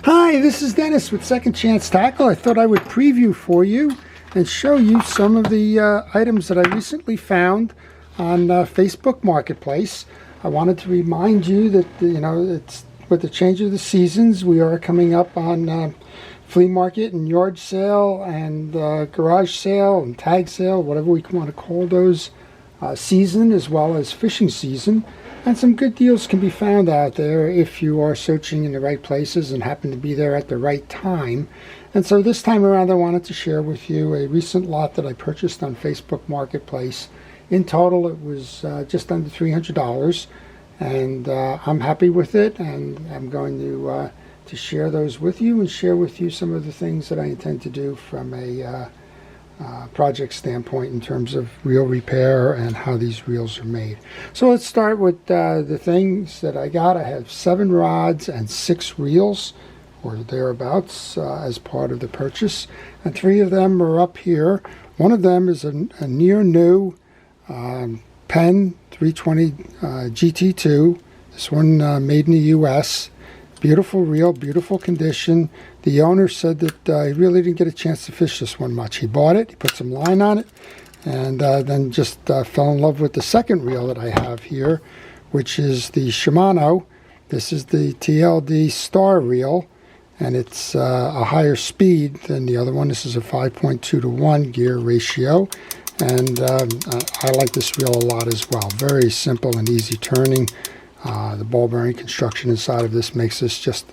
Hi, this is Dennis with Second Chance Tackle. I thought I would preview for you and show you some of the items that I recently found on Facebook Marketplace. I wanted to remind you that, it's with the change of the seasons, we are coming up on flea market and yard sale and garage sale and tag sale, whatever we want to call those, season as well as fishing season. And some good deals can be found out there if you are searching in the right places and happen to be there at the right time. And so this time around I wanted to share with you a recent lot that I purchased on Facebook Marketplace. In total it was just under $300, and I'm happy with it, and I'm going to share those with you and share with you some of the things that I intend to do from a project standpoint in terms of reel repair and how these reels are made. So let's start with the things that I got. I have 7 rods and 6 reels or thereabouts as part of the purchase, and 3 of them are up here. One of them is a near new Penn 320 GT2. This one made in the US. Beautiful reel, beautiful condition. The owner said that he really didn't get a chance to fish this one much. He bought it, he put some line on it, and then just fell in love with the second reel that I have here, which is the Shimano. This is the TLD Star reel, and it's a higher speed than the other one. This is a 5.2 to 1 gear ratio, and I like this reel a lot as well. Very simple and easy turning. The ball bearing construction inside of this makes this just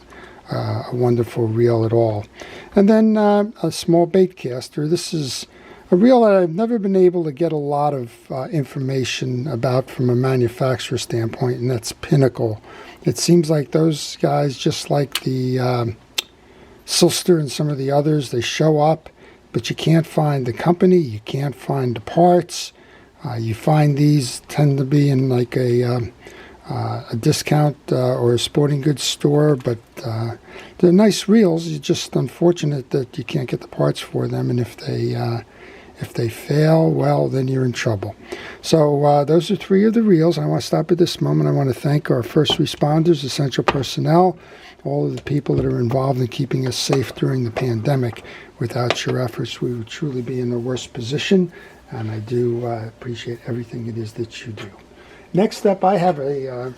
a wonderful reel at all. And then a small bait caster. This is a reel that I've never been able to get a lot of information about from a manufacturer standpoint, and that's Pinnacle. It seems like those guys, just like the Silster and some of the others, they show up, but you can't find the company, you can't find the parts. You find these tend to be in like a discount or a sporting goods store, but they're nice reels. It's just unfortunate that you can't get the parts for them, and if they fail, well, then you're in trouble. So those are 3 of the reels. I want to stop at this moment. I want to thank our first responders, essential personnel, all of the people that are involved in keeping us safe during the pandemic. Without your efforts, we would truly be in the worst position, and I do appreciate everything it is that you do. Next up, I have a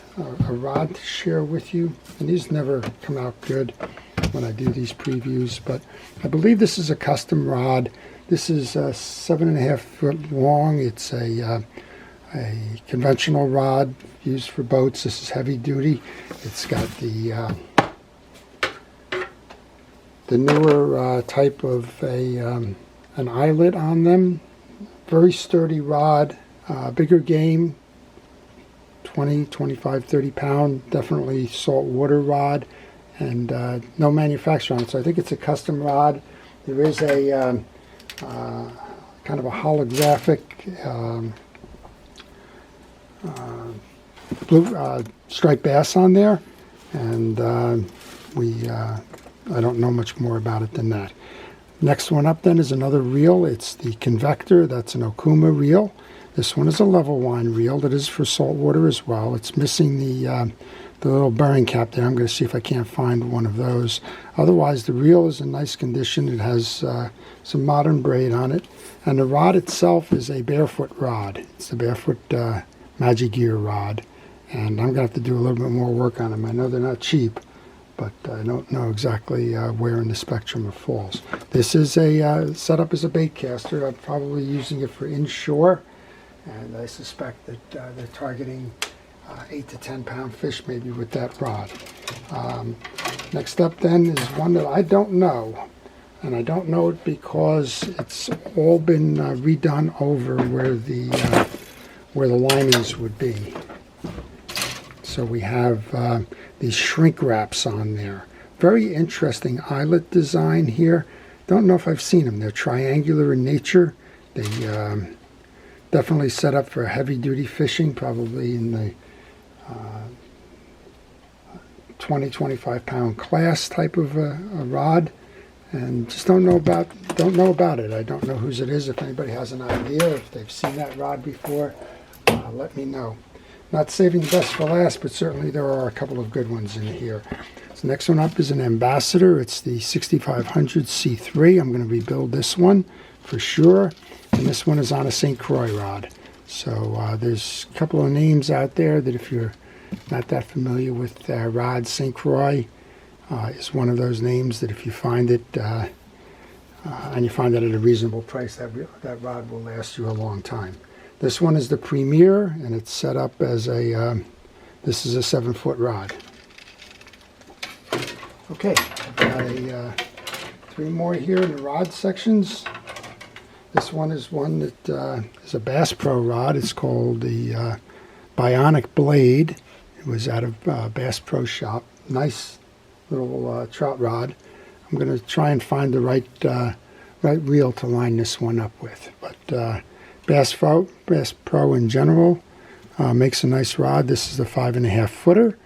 rod to share with you, and these never come out good when I do these previews, but I believe this is a custom rod. This is 7.5 foot long. It's a conventional rod used for boats. This is heavy duty. It's got the newer type of an eyelet on them. Very sturdy rod, bigger game. 20, 25, 30 pound, definitely saltwater rod, and no manufacturer on it, so I think it's a custom rod. There is a kind of a holographic blue striped bass on there, and I don't know much more about it than that. Next one up then is another reel. It's the Convector. That's an Okuma reel. This one is a level line reel that is for saltwater as well. It's missing the little bearing cap there. I'm going to see if I can't find one of those. Otherwise, the reel is in nice condition. It has some modern braid on it. And the rod itself is a barefoot rod. It's a barefoot Magic Gear rod. And I'm going to have to do a little bit more work on them. I know they're not cheap, but I don't know exactly where in the spectrum it falls. This is a set up as a bait caster. I'm probably using it for inshore. And I suspect that they're targeting 8 to 10 pound fish maybe with that rod. Next up then is one that I don't know. And I don't know it because it's all been redone over where the linings would be. So we have these shrink wraps on there. Very interesting eyelet design here. Don't know if I've seen them. They're triangular in nature. They definitely set up for heavy duty fishing, probably in the 20, 25 pound class type of a rod, and just don't know about it. I don't know whose it is. If anybody has an idea, if they've seen that rod before, let me know. Not saving the best for last, but certainly there are a couple of good ones in here. So next one up is an Ambassador. It's the 6500 C3. I'm going to rebuild this one for sure. And this one is on a St. Croix rod. So there's a couple of names out there that if you're not that familiar with rods, St. Croix is one of those names that if you find it and you find it at a reasonable price, that rod will last you a long time. This one is the Premier, and it's set up as a, this is a 7-foot rod. Okay, I've got 3 more here in the rod sections. This one is one that is a Bass Pro rod. It's called the Bionic Blade. It was out of Bass Pro Shop. Nice little trout rod. I'm going to try and find the right reel to line this one up with. But Bass Pro in general makes a nice rod. This is a 5.5 footer.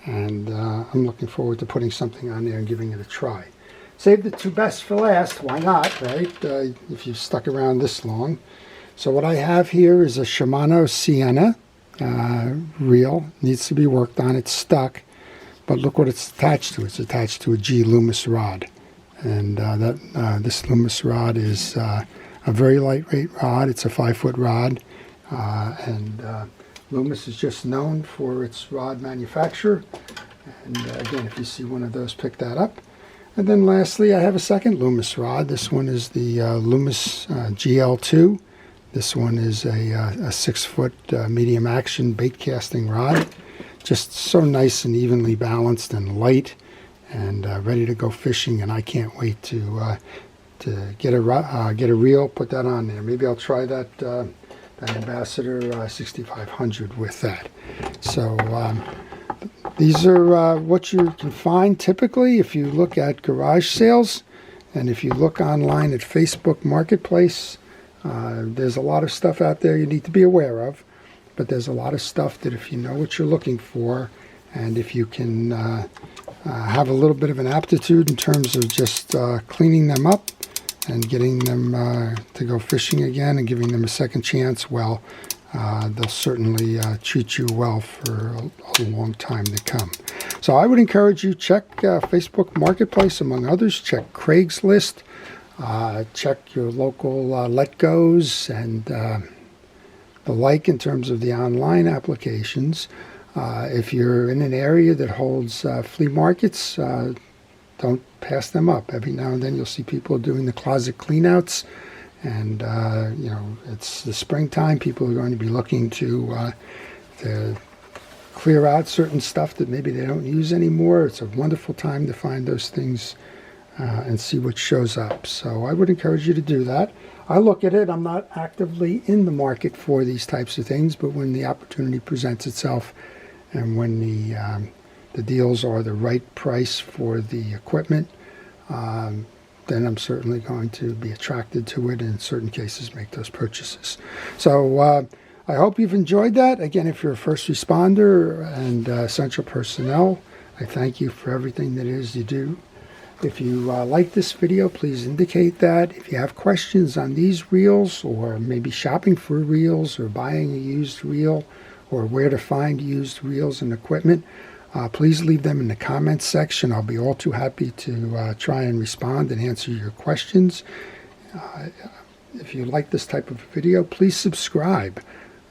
And I'm looking forward to putting something on there and giving it a try. Save the 2 best for last. Why not, right? If you've stuck around this long. So what I have here is a Shimano Sienna reel. Needs to be worked on. It's stuck. But look what it's attached to. It's attached to a G Loomis rod. And this Loomis rod is a very lightweight rod. It's a 5-foot rod. Loomis is just known for its rod manufacture. And again, if you see one of those, pick that up. And then lastly, I have a second Loomis rod. This one is the Loomis GL2. This one is a 6-foot medium action bait casting rod. Just so nice and evenly balanced and light and ready to go fishing. And I can't wait to get a reel, put that on there. Maybe I'll try that Ambassador 6500 with that. So these are what you can find typically if you look at garage sales, and if you look online at Facebook Marketplace. There's a lot of stuff out there you need to be aware of, but there's a lot of stuff that if you know what you're looking for, and if you can have a little bit of an aptitude in terms of just cleaning them up and getting them to go fishing again and giving them a second chance, well, they'll certainly treat you well for a long time to come. So I would encourage you, check Facebook Marketplace among others, check Craigslist, check your local Let-Go's and the like in terms of the online applications. If you're in an area that holds flea markets, don't pass them up. Every now and then you'll see people doing the closet cleanouts, and you know, it's the springtime. People are going to be looking to clear out certain stuff that maybe they don't use anymore. It's a wonderful time to find those things and see what shows up. So I would encourage you to do that. I look at it. I'm not actively in the market for these types of things, but when the opportunity presents itself and when the deals are the right price for the equipment, then I'm certainly going to be attracted to it and in certain cases make those purchases. So I hope you've enjoyed that. Again, if you're a first responder and essential personnel, I thank you for everything that it is you do. If you like this video, please indicate that. If you have questions on these reels, or maybe shopping for reels or buying a used reel, or where to find used reels and equipment, please leave them in the comments section. I'll be all too happy to try and respond and answer your questions. If you like this type of video, please subscribe.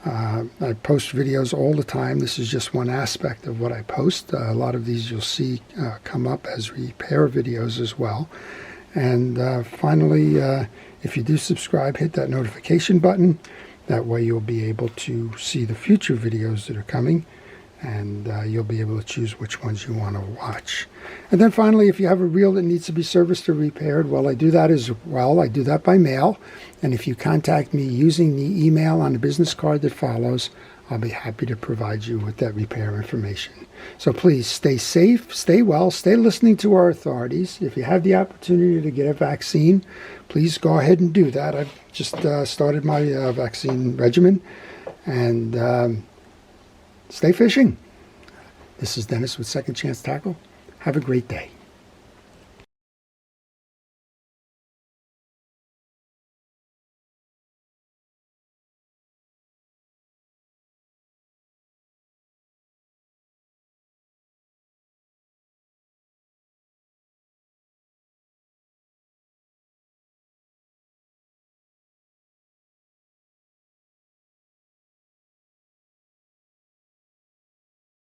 I post videos all the time. This is just one aspect of what I post. A lot of these you'll see come up as repair videos as well. And finally, if you do subscribe, hit that notification button. That way you'll be able to see the future videos that are coming, and you'll be able to choose which ones you want to watch. And then finally, if you have a reel that needs to be serviced or repaired, well, I do that as well. I do that by mail. And if you contact me using the email on the business card that follows, I'll be happy to provide you with that repair information. So please stay safe, stay well, stay listening to our authorities. If you have the opportunity to get a vaccine, please go ahead and do that. I've just started my vaccine regimen. And stay fishing. This is Dennis with Second Chance Tackle. Have a great day.